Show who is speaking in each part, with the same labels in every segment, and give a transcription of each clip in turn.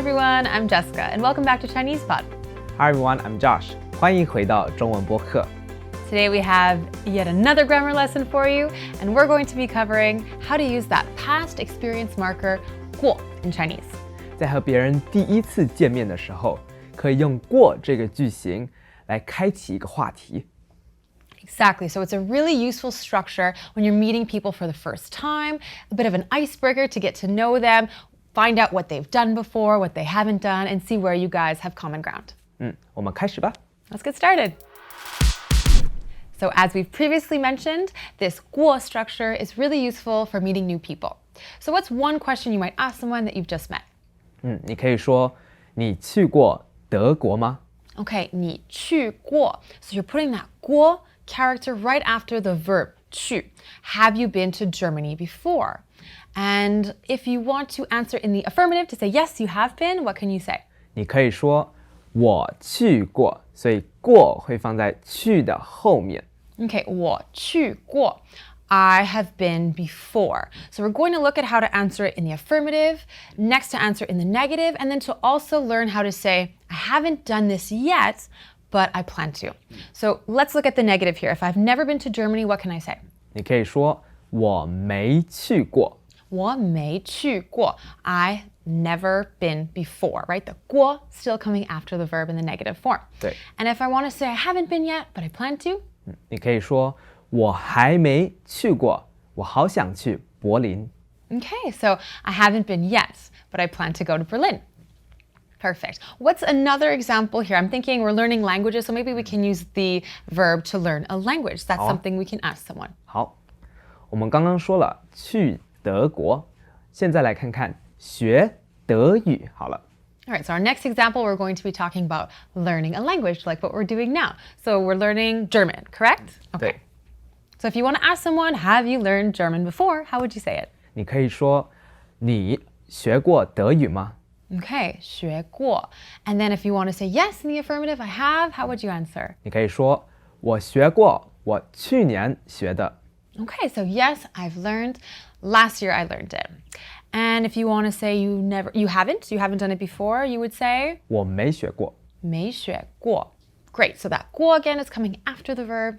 Speaker 1: everyone, I'm Jessica, and welcome back to ChinesePod.
Speaker 2: Hi everyone, I'm Josh. 欢迎回到中文播客。
Speaker 1: Today we have yet another grammar lesson for you, and we're going to be covering how to use that past experience marker 过 in Chinese.
Speaker 2: 在和别人第一次见面的时候，可以用过这个句型来开启一个话题。
Speaker 1: Exactly. So it's a really useful structure when you're meeting people for the first time, a bit of an icebreaker to get to know them, find out what they've done before, what they haven't done, and see where you guys have common ground.
Speaker 2: 我们开始吧。
Speaker 1: Let's get started. So as we've previously mentioned, this 过 structure is really useful for meeting new people. So what's one question you might ask someone that you've just met?
Speaker 2: 你可以说你去过德国吗？
Speaker 1: Okay, 你去过. So you're putting that 过 character right after the verb 去. Have you been to Germany before? And if you want to answer in the affirmative to say yes, you have been, what can you say?
Speaker 2: 你可以说我去过，所以过会放在去的后面。
Speaker 1: Okay, 我去过. I have been before. So we're going to look at how to answer it in the affirmative, next to answer in the negative, and then to also learn how to say, I haven't done this yet, but I plan to. So let's look at the negative here. If I've never been to Germany, what can I say?
Speaker 2: 你可以说我没去过。
Speaker 1: 我没去过. I never been before, right? The 过 still coming after the verb in the negative form.
Speaker 2: 对。
Speaker 1: And if I want to say I haven't been yet, but I plan to?
Speaker 2: 你可以说我还没去过，我好想去柏林。
Speaker 1: Okay, so I haven't been yet, but I plan to go to Berlin. Perfect. What's another example here? I'm thinking we're learning languages, so maybe we can use the verb to learn a language. That's something we can ask someone.
Speaker 2: 好，我们刚刚说了去德国，现在来看看学德语好了。
Speaker 1: All right, so our next example, we're going to be talking about learning a language like what we're doing now. So we're learning German, correct? Okay.
Speaker 2: 对。
Speaker 1: So if you want to ask someone, have you learned German before? How would you say it?
Speaker 2: 你可以说你学过德语吗？
Speaker 1: Okay, 学过. And then if you want to say yes in the affirmative, I have, how would you answer?
Speaker 2: 你可以说我学过，我去年学的。
Speaker 1: Okay, so yes, I've learned. Last year I learned it. And if you want to say you haven't done it before, you would say
Speaker 2: 我没学过。
Speaker 1: 没学过. Great, so that 过 again is coming after the verb,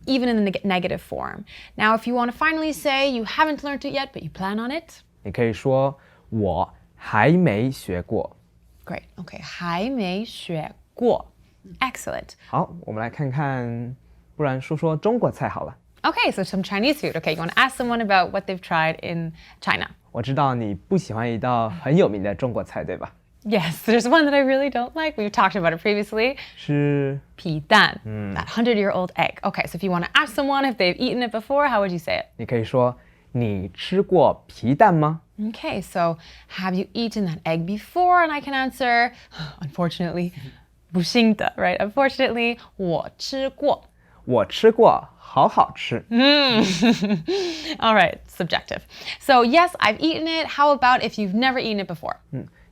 Speaker 1: even in the negative form. Now, if you want to finally say you haven't learned it yet, but you plan on it,
Speaker 2: 你可以说我还没学过。
Speaker 1: great. Okay, 还没学过. Excellent.
Speaker 2: 好，我们来看看，不然说说中国菜好了。
Speaker 1: Okay, so some Chinese food. Okay, you want to ask someone about what they've tried in China.
Speaker 2: 我知道你不喜欢一道很有名的中国菜，对吧？
Speaker 1: Yes, there's one that I really don't like. We've talked about it previously.
Speaker 2: 是
Speaker 1: 皮蛋, that 100-year-old egg. Okay, so if you want to ask someone if they've eaten it before, how would you say it?
Speaker 2: 你可以说你吃过皮蛋吗？
Speaker 1: Okay, so have you eaten that egg before? And I can answer, unfortunately, 不行的, right? Unfortunately, 我吃过.
Speaker 2: 我吃过，好好吃。
Speaker 1: All right, subjective. So yes, I've eaten it. How about if you've never eaten it before?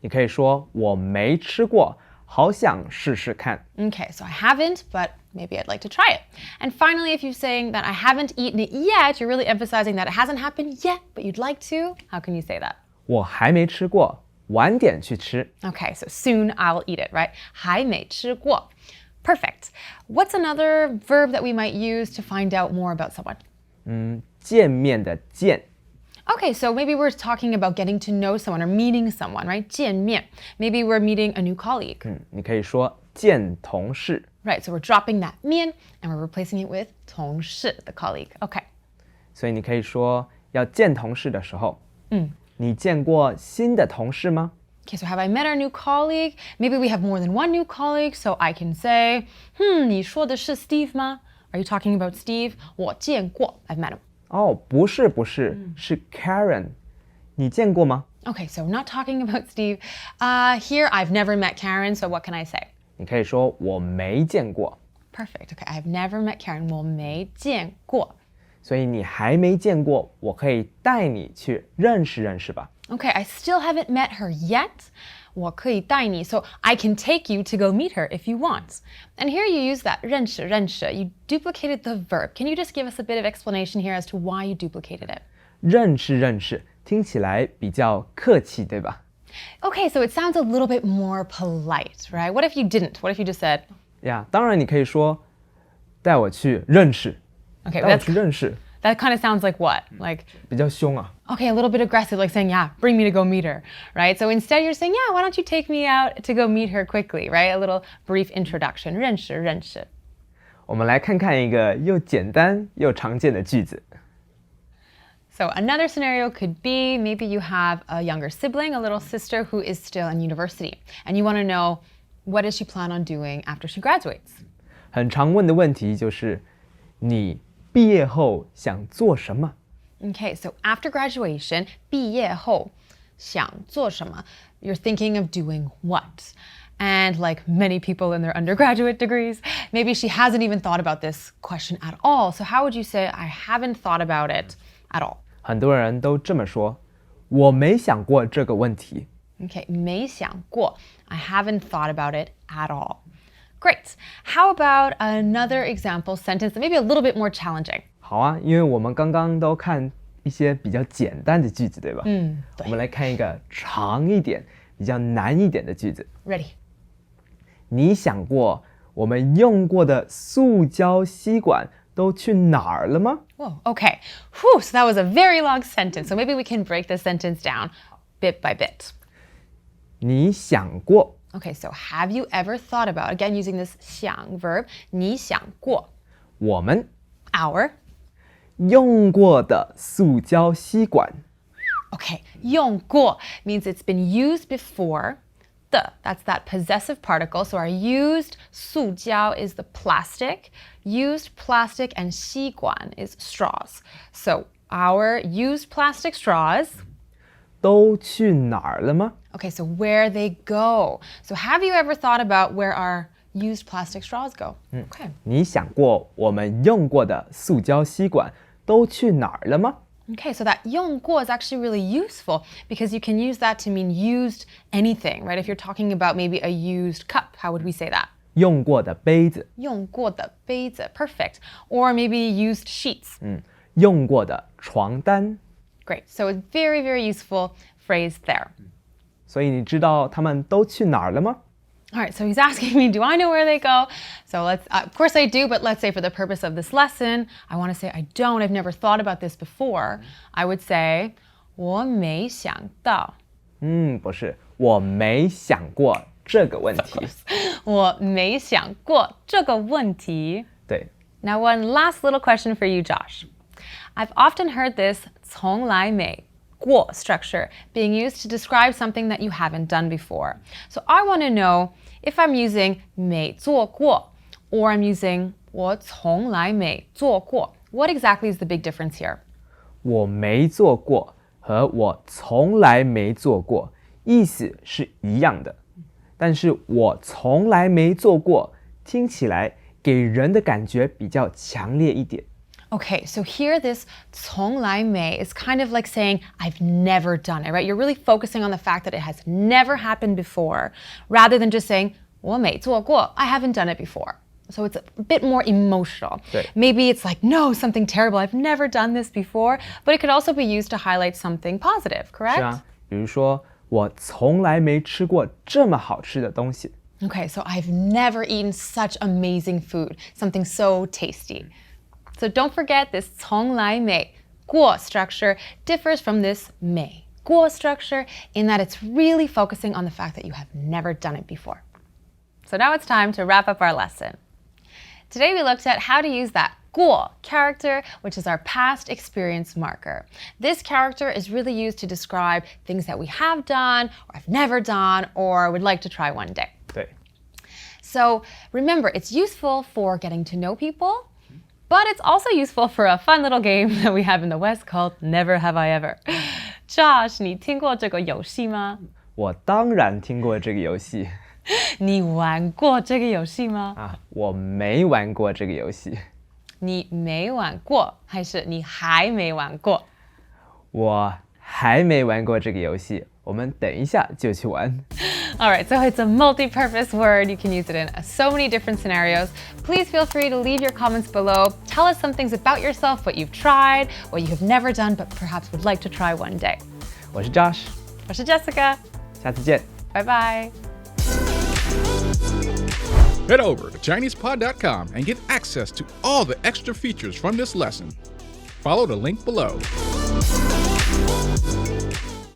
Speaker 2: 你可以说我没吃过，好想试试看。
Speaker 1: Okay, so I haven't, but maybe I'd like to try it. And finally, if you're saying that I haven't eaten it yet, you're really emphasizing that it hasn't happened yet, but you'd like to. How can you say that?
Speaker 2: 我还没吃过，晚点去吃。
Speaker 1: Okay, so soon I'll eat it, right? 还没吃过. Perfect. What's another verb that we might use to find out more about someone?
Speaker 2: 见面的见，
Speaker 1: Okay, so maybe we're talking about getting to know someone or meeting someone, right? 见面. Maybe we're meeting a new colleague.
Speaker 2: 你可以说见同事。
Speaker 1: Right, so we're dropping that 面 and we're replacing it with 同事, the colleague. Okay.
Speaker 2: 所以你可以说要见同事的时候，你见过新的同事吗？
Speaker 1: Okay, so have I met our new colleague? Maybe we have more than one new colleague, so I can say, 你说的是 Steve 吗? Are you talking about Steve? 我见过, I've met him.
Speaker 2: 哦，不是，是 Karen， 你见过吗？
Speaker 1: Okay, so we're not talking about Steve. Here, I've never met Karen, so what can I say?
Speaker 2: 你可以说我没见过。
Speaker 1: Perfect. Okay, I've never met Karen. 我没见过.
Speaker 2: 所以你还没见过，我可以带你去认识认识吧。
Speaker 1: Okay, I still haven't met her yet. 我可以带你, so I can take you to go meet her if you want. And here you use that 认识, you duplicated the verb. Can you just give us a bit of explanation here as to why you duplicated it?
Speaker 2: 认识听起来比较客气，对吧？
Speaker 1: Okay, so it sounds a little bit more polite, right? What if you didn't? What if you just said,
Speaker 2: 呀，当然你可以说带我去认识，
Speaker 1: okay,
Speaker 2: 带我去认识，
Speaker 1: that kind of sounds like what? Like,
Speaker 2: 比较凶啊。
Speaker 1: okay, a little bit aggressive, like saying, yeah, bring me to go meet her, right? So instead you're saying, yeah, why don't you take me out to go meet her quickly, right? A little brief introduction, 认识认识。
Speaker 2: 我们来看看一个又简单又常见的句子。
Speaker 1: So another scenario could be maybe you have a younger sibling, a little sister who is still in university, and you want to know what does she plan on doing after she graduates?
Speaker 2: 很常问的问题就是你毕业后想做什么？
Speaker 1: Okay, so after graduation, 毕业后想做什么? You're thinking of doing what? And like many people in their undergraduate degrees, maybe she hasn't even thought about this question at all. So how would you say, I haven't thought about it at all?
Speaker 2: 很多人都这么说，我没想过这个问题。
Speaker 1: Okay, 没想过. I haven't thought about it at all. Great. How about another example sentence that maybe a little bit more challenging?
Speaker 2: 好啊，因为我们刚刚都看一些比较简单的句子，对吧？
Speaker 1: 对。
Speaker 2: 我们来看一个长一点、比较难一点的句子。
Speaker 1: Ready.
Speaker 2: 你想过我们用过的塑胶吸管都去哪儿了吗？
Speaker 1: Whoa, okay. Whew, so that was a very long sentence. So maybe we can break the sentence down bit by bit.
Speaker 2: 你想过
Speaker 1: Okay, so have you ever thought about, again using this 想 verb, 你想过
Speaker 2: 我们
Speaker 1: our,
Speaker 2: 用过的塑胶吸管？
Speaker 1: okay, 用过 means it's been used before. That's that possessive particle. So our used 塑胶 is the plastic, used plastic, and 吸管 is straws. So our used plastic straws,
Speaker 2: 都去哪儿了吗？
Speaker 1: okay, so where they go. So have you ever thought about where our used plastic straws go? Okay.
Speaker 2: 你想过我们用过的塑胶吸管都去哪儿了吗？
Speaker 1: Okay, so that 用过 is actually really useful because you can use that to mean used anything, right? If you're talking about maybe a used cup, how would we say that?
Speaker 2: 用过的杯子，
Speaker 1: 用过的杯子, perfect. Or maybe used sheets.
Speaker 2: 用过的床单。
Speaker 1: Great. So a very, very useful phrase there.
Speaker 2: 所以你知道他们都去哪儿了吗？
Speaker 1: All right, so he's asking me, do I know where they go? So of course I do, but let's say for the purpose of this lesson, I want to say I don't, I've never thought about this before. I would say, 我没想到.
Speaker 2: 不是，我没想过这个问题。
Speaker 1: 我没想过这个问题。
Speaker 2: 对，
Speaker 1: Now one last little question for you, Josh. I've often heard this 从来没过 structure being used to describe something that you haven't done before. So I want to know if I'm using 没做过 or I'm using 我从来没做过. What exactly is the big difference here?
Speaker 2: 我没做过和我从来没做过意思是一样的，但是我从来没做过听起来给人的感觉比较强烈一点。
Speaker 1: Okay, so here this 从来没 is kind of like saying I've never done it, right? You're really focusing on the fact that it has never happened before rather than just saying 我没做过, I haven't done it before. So it's a bit more emotional.
Speaker 2: 对。
Speaker 1: Maybe it's like, no, something terrible, I've never done this before, but it could also be used to highlight something positive, correct?
Speaker 2: 是啊，比如说我从来没吃过这么好吃的东西。
Speaker 1: Okay, so I've never eaten such amazing food, something so tasty. So don't forget this 从来没过 structure differs from this 没过 structure in that it's really focusing on the fact that you have never done it before. So now it's time to wrap up our lesson. Today we looked at how to use that 过 character, which is our past experience marker. This character is really used to describe things that we have done, or have never done, or would like to try one day.
Speaker 2: 对，
Speaker 1: So remember, it's useful for getting to know people, but it's also useful for a fun little game that we have in the West called Never Have I Ever. Josh, 你听过这个游戏吗？
Speaker 2: 我当然听过这个游戏
Speaker 1: 你玩过这个游戏吗？
Speaker 2: 啊，我没玩过这个游戏。
Speaker 1: 你没玩过，还是你还没玩过？
Speaker 2: 我还没玩过这个游戏，我们等一下就去玩。
Speaker 1: All right, so it's a multi-purpose word. You can use it in so many different scenarios. Please feel free to leave your comments below. Tell us some things about yourself, what you've tried, what you have never done, but perhaps would like to try one day.
Speaker 2: 我是 Josh，
Speaker 1: 我是 Jessica.
Speaker 2: 下次见。
Speaker 1: 拜拜。
Speaker 3: Head over to ChinesePod.com and get access to all the extra features from this lesson. Follow the link below.